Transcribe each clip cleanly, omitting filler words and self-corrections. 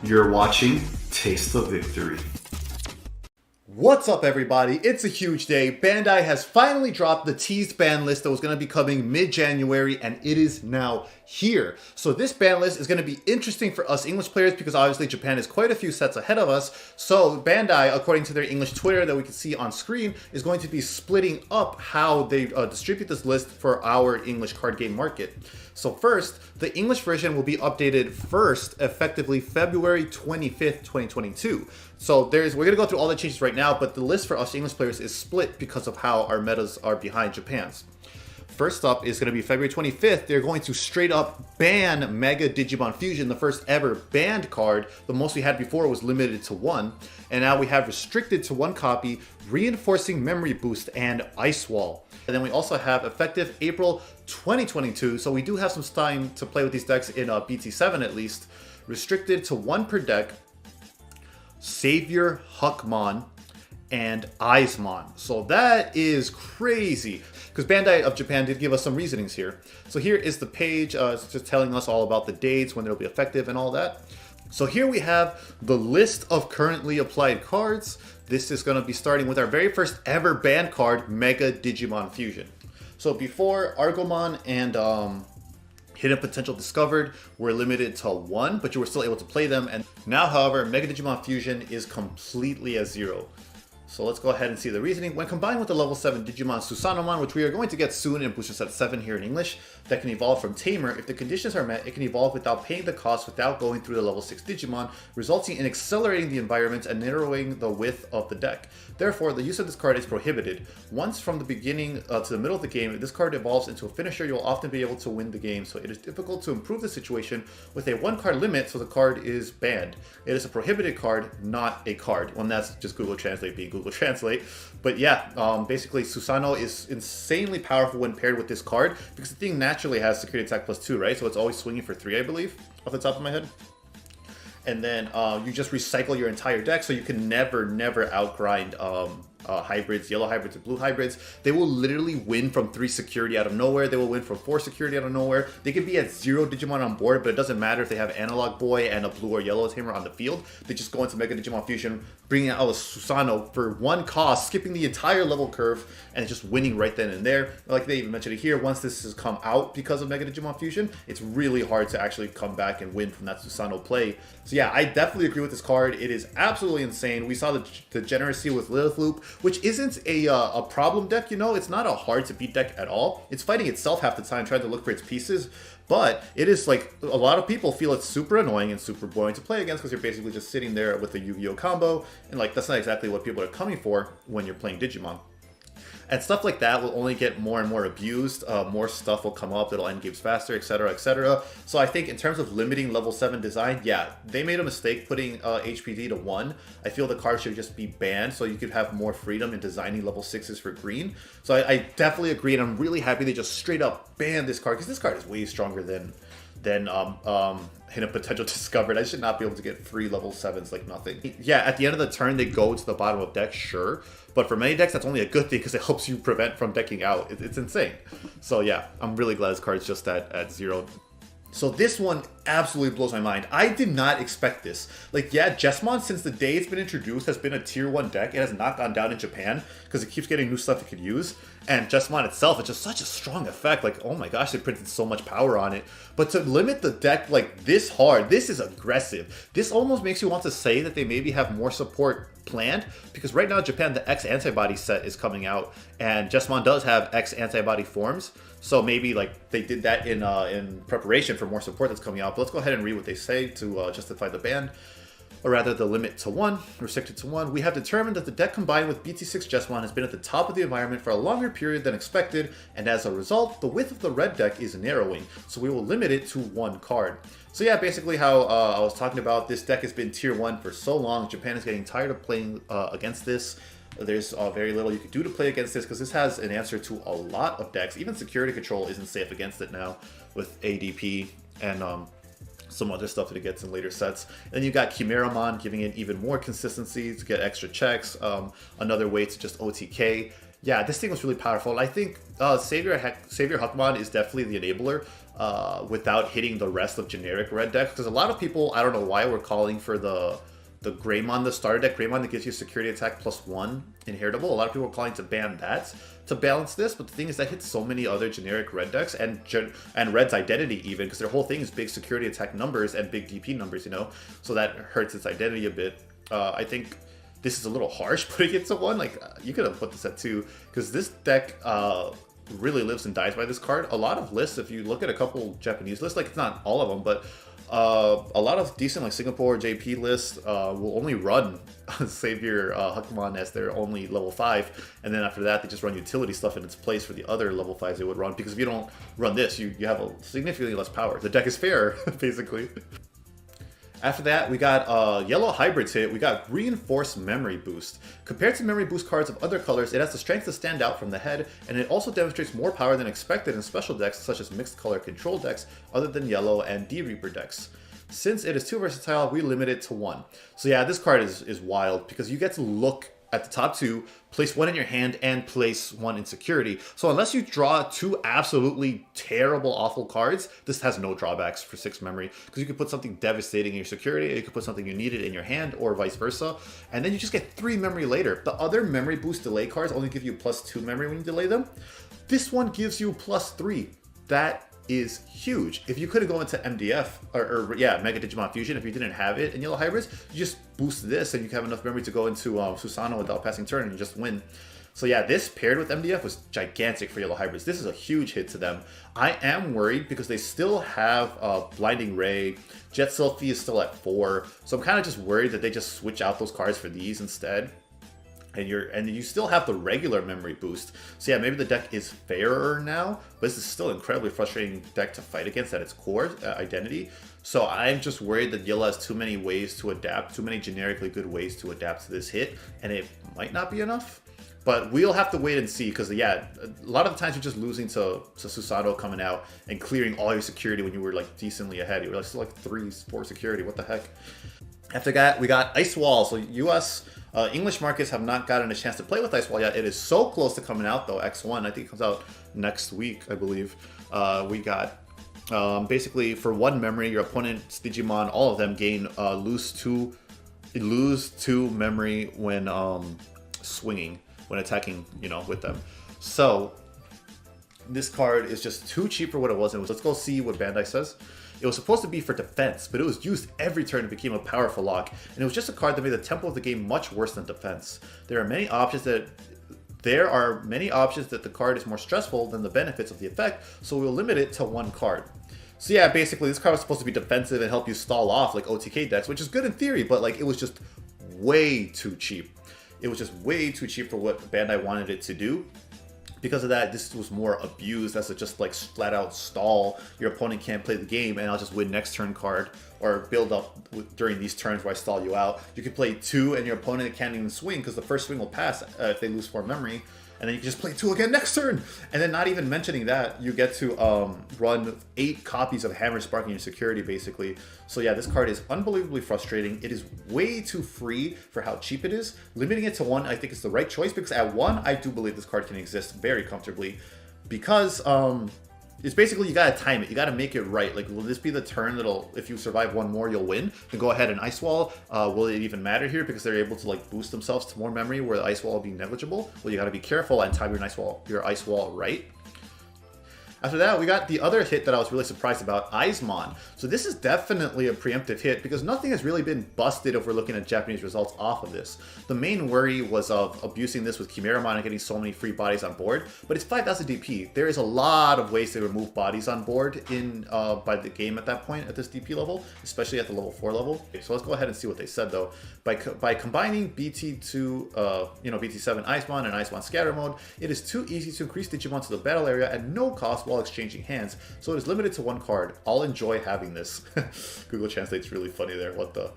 You're watching Taste of Victory. What's up, everybody? It's a huge day. Bandai has finally dropped the teased ban list that was going to be coming mid-January, and it is now here. So this ban list is going to be interesting for us English players because obviously Japan is quite a few sets ahead of us. So Bandai, according to their English Twitter that we can see on screen, is going to be splitting up how they distribute this list for our English card game market. So first, the English version will be updated first, effectively February 25th, 2022. So we're going to go through all the changes right now, but the list for us English players is split because of how our metas are behind Japan's. First up is going to be February 25th. They're going to straight up ban Mega Digimon Fusion, the first ever banned card. The most we had before was limited to one. And now we have restricted to one copy, Reinforcing Memory Boost, and Ice Wall. And then we also have effective April 2022. So we do have some time to play with these decks in BT7 at least. Restricted to one per deck, Savior Huckmon and Eisemann. So that is crazy, because Bandai of Japan did give us some reasonings here. So here is the page, it's just telling us all about the dates, when they'll be effective and all that. So here we have the list of currently applied cards. This is going to be starting with our very first ever banned card, Mega Digimon Fusion. So before, Argomon and Hidden Potential Discovered were limited to one, but you were still able to play them. And now, however, Mega Digimon Fusion is completely at zero. So let's go ahead and see the reasoning. When combined with the level 7 Digimon Susanomon, which we are going to get soon in Booster Set 7 here in English, that can evolve from Tamer, if the conditions are met, it can evolve without paying the cost without going through the level 6 Digimon, resulting in accelerating the environment and narrowing the width of the deck. Therefore, the use of this card is prohibited. Once from the beginning to the middle of the game, if this card evolves into a finisher, you'll often be able to win the game, so it is difficult to improve the situation with a one card limit, so the card is banned. It is a prohibited card, not a card. Well, that's just Google Translate being Google Translate. But yeah, basically Susano is insanely powerful when paired with this card, because the thing naturally has security attack +2, right? So it's always swinging for 3, I believe, off the top of my head. And then you just recycle your entire deck, so you can never outgrind hybrids, yellow hybrids and blue hybrids. They will literally win from 3 security out of nowhere. They will win from 4 security out of nowhere. They could be at 0 Digimon on board, but it doesn't matter if they have Analog Boy and a blue or yellow Tamer on the field. They just go into Mega Digimon Fusion, bringing out a Susano for one cost, skipping the entire level curve, and just winning right then and there. Like they even mentioned it here, once this has come out because of Mega Digimon Fusion, it's really hard to actually come back and win from that Susano play. So yeah, I definitely agree with this card. It is absolutely insane. We saw the degeneracy with Lilith Loop, which isn't a problem deck, you know. It's not a hard to beat deck at all. It's fighting itself half the time, trying to look for its pieces. But it is like, a lot of people feel it's super annoying and super boring to play against because you're basically just sitting there with a Yu-Gi-Oh combo. And like, that's not exactly what people are coming for when you're playing Digimon. And stuff like that will only get more and more abused. More stuff will come up that'll end games faster, etc, etc. So I think in terms of limiting level 7 design, yeah, they made a mistake putting HPD to 1. I feel the card should just be banned so you could have more freedom in designing level 6s for green. So I definitely agree, and I'm really happy they just straight up banned this card, because this card is way stronger than Hidden Potential Discovered. I should not be able to get free level 7s like nothing. Yeah, at the end of the turn, they go to the bottom of deck, sure. But for many decks, that's only a good thing because it helps you prevent from decking out. It's insane. So yeah, I'm really glad this card's just at 0. So this one absolutely blows my mind. I did not expect this. Like, yeah, Jesmon, since the day it's been introduced, has been a tier 1 deck. It has not gone down in Japan because it keeps getting new stuff it could use. And Jesmon itself is just such a strong effect. Like, oh my gosh, they printed so much power on it. But to limit the deck like this hard, this is aggressive. This almost makes you want to say that they maybe have more support planned, because right now Japan, the X antibody set is coming out, and Jesmon does have X antibody forms. So maybe like they did that in preparation for more support that's coming out. But let's go ahead and read what they say to justify the ban. Or rather, the limit to 1, restricted to 1. We have determined that the deck combined with BT6 Jesmon has been at the top of the environment for a longer period than expected, and as a result, the width of the red deck is narrowing, so we will limit it to 1 card. So yeah, basically how I was talking about, this deck has been tier 1 for so long. Japan is getting tired of playing against this. There's very little you can do to play against this, because this has an answer to a lot of decks. Even Security Control isn't safe against it now with ADP and some other stuff that it gets in later sets. And then you got Chimeramon giving it even more consistency to get extra checks. Another way to just OTK. Yeah, this thing was really powerful. I think Savior Huckmon is definitely the enabler. without hitting the rest of generic red decks. Because a lot of people, I don't know why, we're calling for the Greymon, the starter deck Greymon that gives you security attack +1 inheritable. A lot of people are calling to ban that to balance this, but the thing is that hits so many other generic red decks and red's identity even, because their whole thing is big security attack numbers and big DP numbers, you know, so that hurts its identity a bit. I think this is a little harsh putting it to 1. Like, you could have put this at 2, because this deck really lives and dies by this card. A lot of lists, if you look at a couple Japanese lists, like, it's not all of them, but a lot of decent, like, Singapore JP lists will only run Savior Huckmon as their only level 5, and then after that they just run utility stuff in its place for the other level 5s they would run, because if you don't run this, you have a significantly less power. The deck is fair, basically. After that, we got yellow hybrids hit. We got reinforced memory boost. Compared to memory boost cards of other colors, it has the strength to stand out from the head, and it also demonstrates more power than expected in special decks such as mixed color control decks other than yellow and D-Reaper decks. Since it is too versatile, we limit it to 1. So yeah, this card is wild, because you get to look at the top 2, place 1 in your hand, and place 1 in security. So unless you draw 2 absolutely terrible, awful cards, this has no drawbacks for 6 memory, because you could put something devastating in your security, or you could put something you needed in your hand, or vice versa, and then you just get 3 memory later. The other memory boost delay cards only give you +2 memory when you delay them. This one gives you +3. That is huge. If you could have gone into MDF or Mega Digimon Fusion, if you didn't have it in yellow hybrids, you just boost this and you have enough memory to go into Susano without passing turn and you just win. So yeah, this paired with MDF was gigantic for yellow hybrids. This is a huge hit to them. I am worried because they still have Blinding Ray. Jet Selfie is still at 4, so I'm kind of just worried that they just switch out those cards for these instead. And you still have the regular memory boost. So yeah, maybe the deck is fairer now, but this is still an incredibly frustrating deck to fight against at its core identity. So I'm just worried that yellow has too many ways to adapt, too many generically good ways to adapt to this hit, and it might not be enough. But we'll have to wait and see, because yeah, a lot of the times you're just losing to Susato coming out and clearing all your security when you were like decently ahead. You were like still like 3-4 security. What the heck? After that, we got Ice Wall. So US English markets have not gotten a chance to play with Ice Wall yet. It is so close to coming out though. X1, I think it comes out next week, I believe. We got basically for 1 memory, your opponent's Digimon, all of them gain lose 2 memory when swinging, when attacking, you know, with them. So this card is just too cheap for what it was. Let's go see what Bandai says. It was supposed to be for defense, but it was used every turn and became a powerful lock, and it was just a card that made the tempo of the game much worse than defense. There are many options that the card is more stressful than the benefits of the effect, so we'll limit it to 1 card. So yeah, basically this card was supposed to be defensive and help you stall off like OTK decks, which is good in theory, but like it was just way too cheap. It was just way too cheap for what Bandai wanted it to do. Because of that, this was more abused as a just like flat out stall. Your opponent can't play the game and I'll just win next turn card, or build up during these turns where I stall you out. You can play 2 and your opponent can't even swing because the first swing will pass if they lose 4 memory. And then you can just play 2 again next turn. And then not even mentioning that, you get to run 8 copies of Hammer Sparking your security basically. So yeah, this card is unbelievably frustrating. It is way too free for how cheap it is. Limiting it to 1 I think is the right choice, because at 1 I do believe this card can exist very comfortably. Because it's basically, you gotta time it. You gotta make it right. Like, will this be the turn that'll, if you survive 1 more, you'll win? Then go ahead and Ice Wall. Will it even matter here because they're able to like boost themselves to more memory where the Ice Wall will be negligible? Well, you gotta be careful and time your Ice Wall right. After that, we got the other hit that I was really surprised about, Eisemann. So this is definitely a preemptive hit because nothing has really been busted if we're looking at Japanese results off of this. The main worry was of abusing this with Chimeramon and getting so many free bodies on board, but it's 5000 DP. There is a lot of ways to remove bodies on board in by the game at that point, at this DP level, especially at the level 4 level. So let's go ahead and see what they said though. By combining BT2, BT7 Eisemann and Eisemann Scatter Mode, it is too easy to increase Digimon to the battle area at no cost while exchanging hands, so it is limited to 1 card. I'll enjoy having this. Google Translate's really funny there, what the...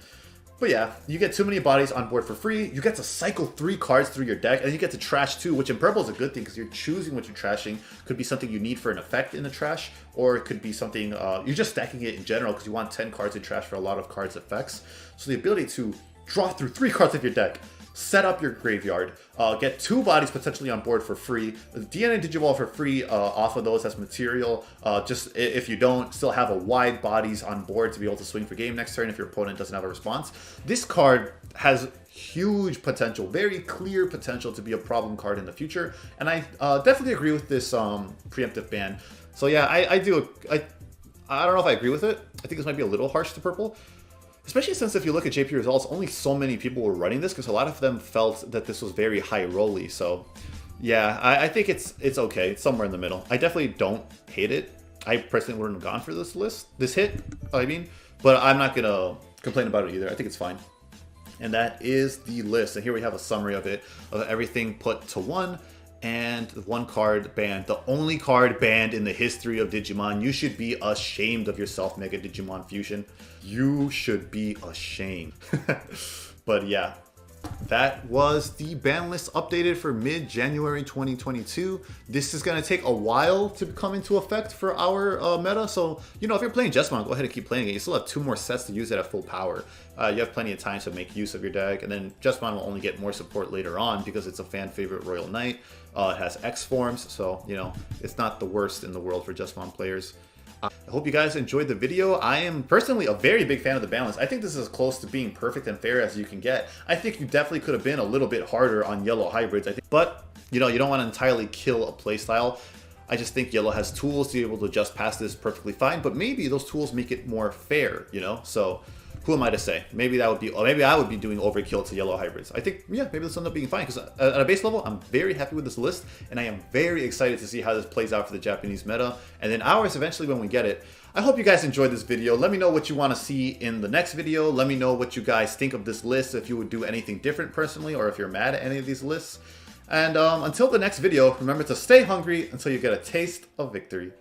But yeah, you get too many bodies on board for free, you get to cycle 3 cards through your deck, and you get to trash 2, which in purple is a good thing because you're choosing what you're trashing. Could be something you need for an effect in the trash, or it could be something, you're just stacking it in general because you want 10 cards in trash for a lot of cards effects. So the ability to draw through 3 cards of your deck, set up your graveyard, get 2 bodies potentially on board for free, DNA Digivolve for free off of those as material. Just if you don't, still have a wide bodies on board to be able to swing for game next turn if your opponent doesn't have a response. This card has huge potential, very clear potential to be a problem card in the future, and I definitely agree with this preemptive ban. So yeah, I don't know if I agree with it. I think this might be a little harsh to purple. Especially since if you look at JP results, only so many people were running this because a lot of them felt that this was very high rolly. So yeah, I think it's okay. It's somewhere in the middle. I definitely don't hate it. I personally wouldn't have gone for this hit, I mean, but I'm not gonna complain about it either. I think it's fine. And that is the list. And here we have a summary of it, of everything put to 1. And 1 card banned. The only card banned in the history of Digimon. You should be ashamed of yourself, Mega Digimon Fusion. You should be ashamed. But yeah, that was the ban list updated for mid-January 2022. This is going to take a while to come into effect for our meta. So, you know, if you're playing Jessamon, go ahead and keep playing it. You still have 2 more sets to use it at full power. You have plenty of time to make use of your deck. And then Jessamon will only get more support later on because it's a fan favorite Royal Knight. It has X forms, so, you know, it's not the worst in the world for Jessamon players. I hope you guys enjoyed the video. I am personally a very big fan of the balance. I think this is as close to being perfect and fair as you can get. I think you definitely could have been a little bit harder on yellow hybrids, but you know, you don't want to entirely kill a playstyle. I just think yellow has tools to be able to just pass this perfectly fine, but maybe those tools make it more fair, you know? So who am I to say? Maybe that would be, or maybe I would be doing overkill to yellow hybrids. I think, yeah, maybe this will end up being fine because at a base level, I'm very happy with this list, and I am very excited to see how this plays out for the Japanese meta, and then ours eventually when we get it. I hope you guys enjoyed this video. Let me know what you want to see in the next video. Let me know what you guys think of this list, if you would do anything different personally, or if you're mad at any of these lists. And until the next video, remember to stay hungry until you get a taste of victory.